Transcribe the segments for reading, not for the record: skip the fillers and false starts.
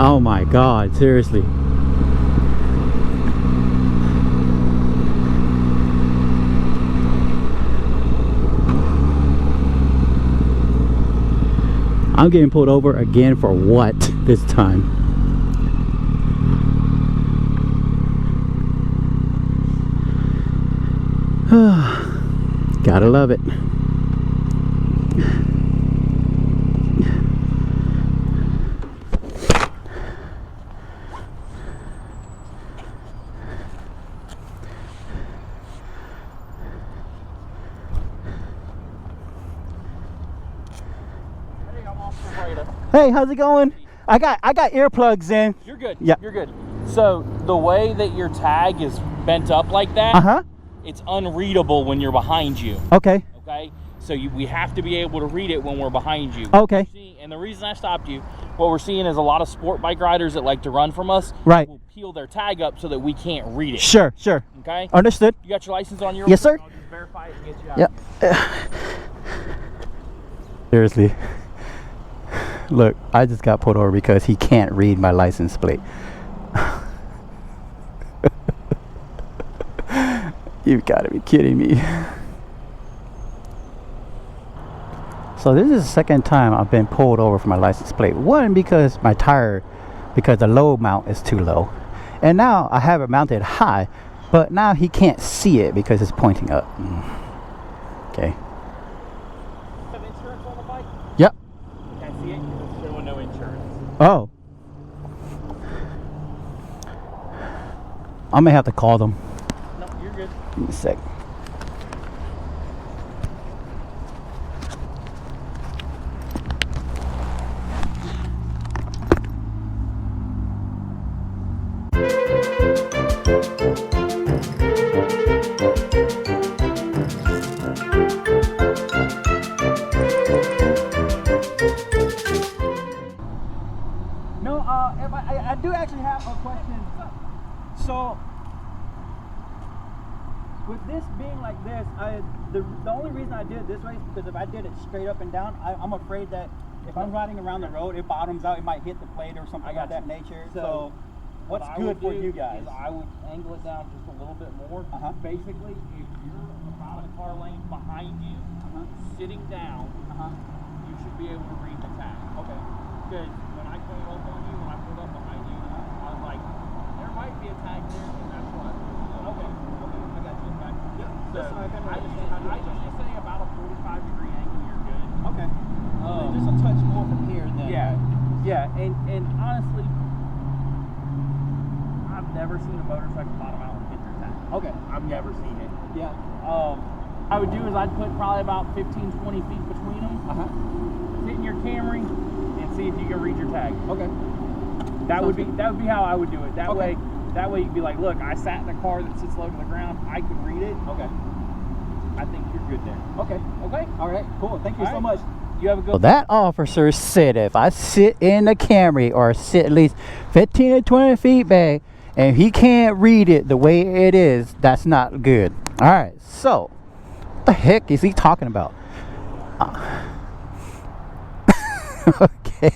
Oh my God, seriously. I'm getting pulled over again for what this time? Gotta love it. Hey, how's it going? I got earplugs in. You're good. Yeah. You're good. So the way that your tag is bent up like that, it's unreadable when you're behind you. Okay. Okay. So we have to be able to read it when we're behind you. Okay. And the reason I stopped you, what we're seeing is a lot of sport bike riders that like to run from us. Right. Will peel their tag up so that we can't read it. Sure, sure. Okay. Understood. You got your license on you? Yes, sir. I'll just verify it and get you out. Yep. Seriously. Look, I just got pulled over because he can't read my license plate. You've got to be kidding me. So this is the second time I've been pulled over for my license plate. One, because my tire, because the low mount is too low. And now I have it mounted high, but now he can't see it because it's pointing up. Okay. Have insurance on the bike? Yep. Can't see it because it's showing no insurance. Oh. I may have to call them. No, you're good. Give me a sec. No, I do actually have a question. So, with this being like this, the only reason I did it this way is because if I did it straight up and down, I'm afraid that if I'm riding around the road, it bottoms out, it might hit the plate or something of that nature. So, what's good for you guys? I would angle it down just a little bit more. Basically, if you're about a car length behind you, sitting down, you should be able to read the tag. Okay. Because when I came up on you, when I pulled up behind you, I was like, there might be a tag there, and that's what I threw. Okay. I got you. So I usually say about a 45-degree angle, you're good. Okay. Just a touch more from here than Yeah, and honestly, I've never seen a motorcycle bottom out and hit their tag. Okay. I've never seen it. Yeah. I would do is I'd put probably about 15-20 feet between them. Sit in your Camry and see if you can read your tag. Okay. That would be how I would do it. That way you'd be like, look, I sat in a car that sits low to the ground. I can read it. Okay. I think you're good there. Okay. All right. Cool. Thank you so much. You have a good. Well, that officer said if I sit in the Camry or sit at least 15 to 20 feet back and he can't read it the way it is, that's not good. All right. So, what the heck is he talking about? Okay.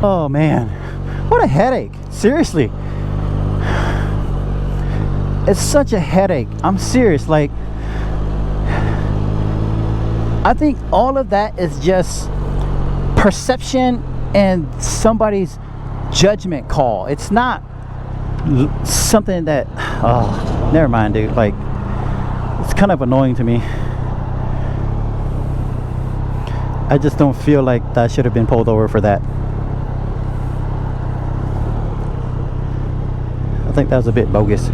Oh man, what a headache. Seriously. It's such a headache. I'm serious. Like, I think all of that is just perception and somebody's judgment call. It's not something that, oh, never mind, dude. Like, it's kind of annoying to me. I just don't feel like I should have been pulled over for that. I think that was a bit bogus.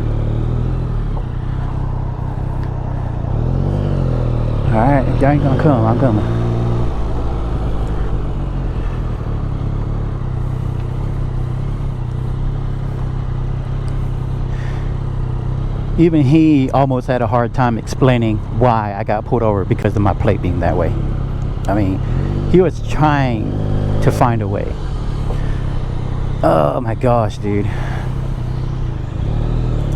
Alright, if y'all ain't gonna come, I'm coming. even he almost had a hard time explaining why I got pulled over because of my plate being that way. I mean, he was trying to find a way. Oh my gosh, dude.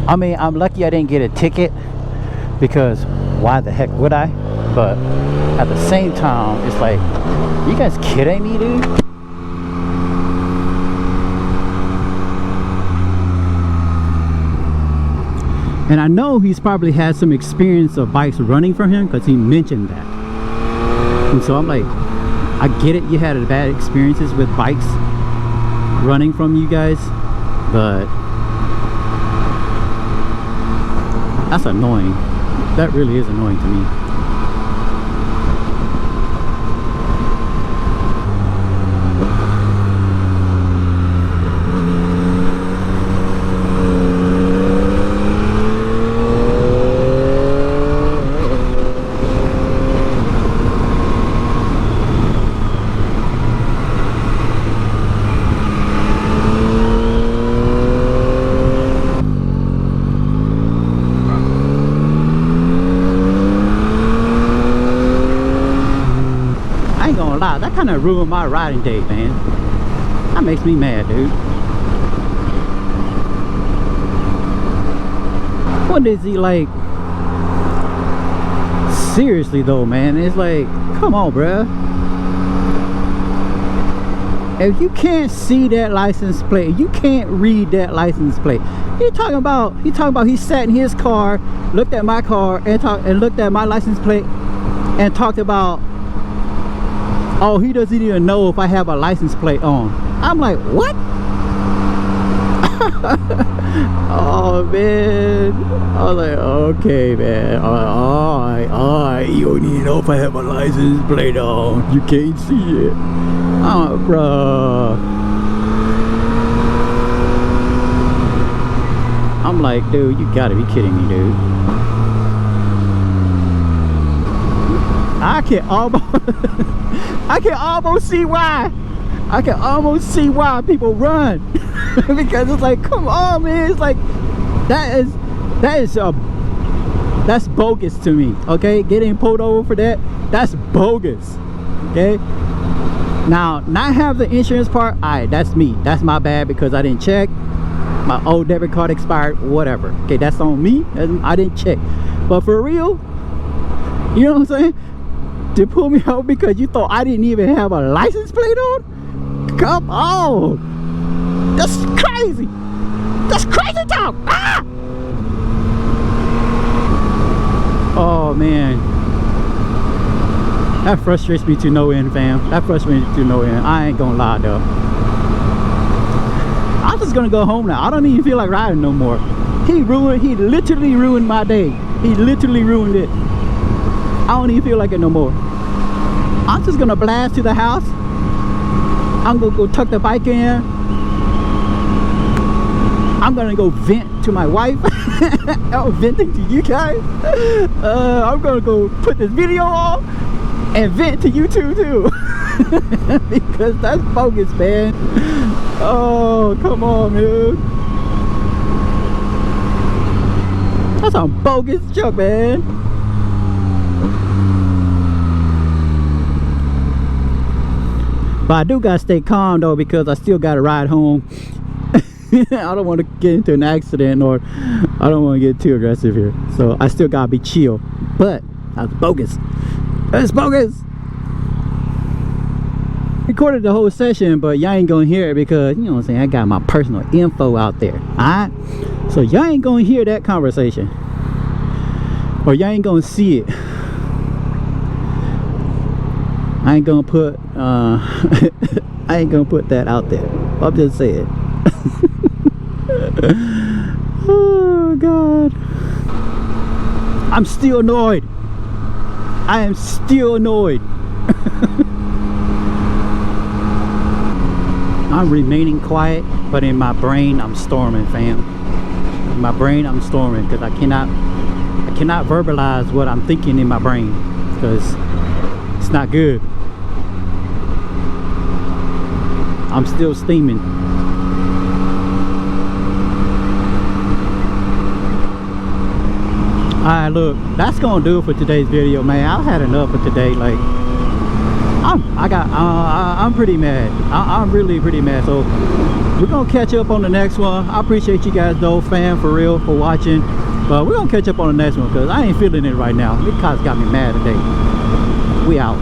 I mean, I'm lucky I didn't get a ticket, because why the heck would I? But at the same time, it's like, you guys kidding me, dude? And I know he's probably had some experience of bikes running from him, because he mentioned that. And so I'm like, I get it, you had bad experiences with bikes running from you guys, but that's annoying. That really is annoying to me. That kind of ruined my riding day, man. That makes me mad, dude. What is he like? Seriously though, man, it's like, come on, bruh. If you can't see that license plate, you can't read that license plate. He talking about he sat in his car, looked at my car, and looked at my license plate, and talked about, oh, he doesn't even know if I have a license plate on. I'm like, what? Oh man. I was like, okay, man. Alright, you don't need to know if I have a license plate on. You can't see it. Oh, bruh. I'm like, dude, you gotta be kidding me, dude. I can almost see why. I can almost see why people run. Because it's like, come on, man. It's like, that's bogus to me. Okay, getting pulled over for that's bogus. Okay, now not have the insurance part, alright, that's me. That's my bad, because I didn't check. My old debit card expired, whatever. Okay, that's on me. I didn't check. But for real, you know what I'm saying? To pull me out because you thought I didn't even have a license plate on? Come on! That's crazy! That's crazy talk! Ah! Oh man, that frustrates me to no end, fam. That frustrates me to no end. I ain't gonna lie though. I'm just gonna go home now. I don't even feel like riding no more. He literally ruined my day. He literally ruined it. I don't even feel like it no more. I'm just gonna blast to the house. I'm gonna go tuck the bike in. I'm gonna go vent to my wife. I'm venting to you guys. I'm gonna go put this video on and vent to you too. Because that's bogus, man. Oh, come on, man. That's a bogus joke, man. But I do gotta stay calm though, because I still gotta ride home. I don't want to get into an accident, or I don't want to get too aggressive here. So I still gotta be chill. But that's bogus. That's bogus. Recorded the whole session, but y'all ain't gonna hear it because, you know what I'm saying, I got my personal info out there. Alright? So y'all ain't gonna hear that conversation. Or y'all ain't gonna see it. I ain't gonna put I ain't gonna put that out there. I'm just saying. Oh God, I'm still annoyed. I am still annoyed. I'm remaining quiet, but in my brain I'm storming, fam. In my brain I'm storming, because I cannot verbalize what I'm thinking in my brain, because it's not good. I'm still steaming. Alright, look, that's gonna do it for today's video, man. I've had enough for today. Like, I'm pretty mad. I'm really pretty mad. So we're gonna catch up on the next one. I appreciate you guys though, fam, for real, for watching. But we're gonna catch up on the next one because I ain't feeling it right now. This car's got me mad today. We out.